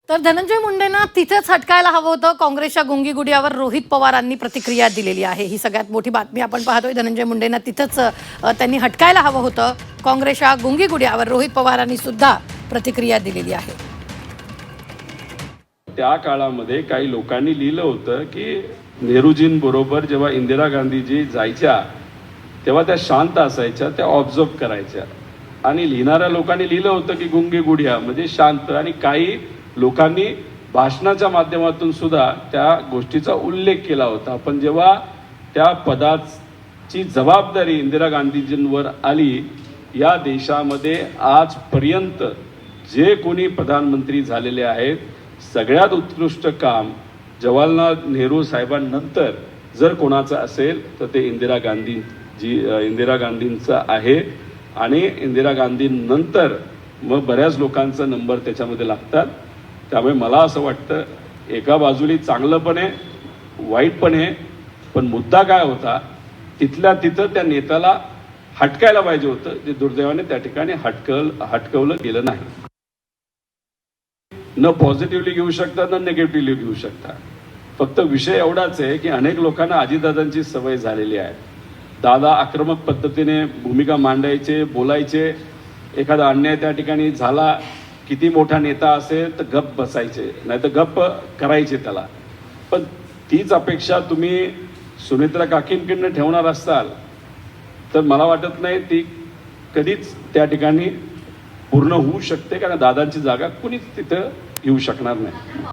तर धनंजय मुंडेंना तिथेच हटकायला हवं होतं. काँग्रेसच्या गुंगी गुडियावर रोहित पवारांनी प्रतिक्रिया दिलेली आहे. ही सगळ्यात मोठी बातमी आपण पाहतोय. धनंजय मुंडेंना तिथेच त्यांनी हटकायला हवं होतं. काँग्रेसच्या गुंगी गुडियावर रोहित पवारांनी सुद्धा प्रतिक्रिया दिलेली आहे. त्या काळामध्ये काही लोकांनी लिहिलं होतं की नेहरूजींबरोबर जेव्हा इंदिरा गांधीजी जायच्या तेव्हा त्या शांत असायच्या, त्या ऑब्झर्व करायच्या. आणि लिहिणाऱ्या लोकांनी लिहिलं होतं की गुंगी गुडिया म्हणजे शांत. आणि काही लोकांनी भाषणाच्या माध्यमातून सुद्धा त्या गोष्टीचा उल्लेख केला होता. पण जेव्हा त्या पदाची जबाबदारी इंदिरा गांधीजींवर आली, या देशामध्ये आजपर्यंत जे कोणी प्रधानमंत्री झालेले आहेत सगळ्यात उत्कृष्ट काम जवाहरलाल नेहरू साहेबांनंतर जर कोणाचं असेल तर ते इंदिरा गांधींचं आहे. आणि इंदिरा गांधींनंतर मग बऱ्याच लोकांचा नंबर त्याच्यामध्ये लागतात. त्यामुळे मला असं वाटतं एका बाजूला चांगलं पण आहे, वाईट पण आहे. पण मुद्दा काय होता, तिथल्या तिथं त्या नेत्याला हटकायला पाहिजे होतं, जे दुर्दैवाने त्या ठिकाणी हटकवलं गेलं नाही. न पॉझिटिव्हली घेऊ शकता न निगेटिव्हली घेऊ शकता. फक्त विषय एवढाच आहे की अनेक लोकांना अजितदादांची सवय झालेली आहे. दादा आक्रमक पद्धतीने भूमिका मांडायचे, बोलायचे. एखादा अन्याय त्या ठिकाणी झाला, किती मोठा नेता असेल तर गप्प बसायचे, नाही तर गप्प करायचे त्याला. पण तीच अपेक्षा तुम्ही सुनेत्रा काकींकडनं ठेवणार असाल तर मला वाटत नाही ती कधीच त्या ठिकाणी पूर्ण होऊ शकते. कारण दादांची जागा कुणीच तिथं येऊ शकणार नाही.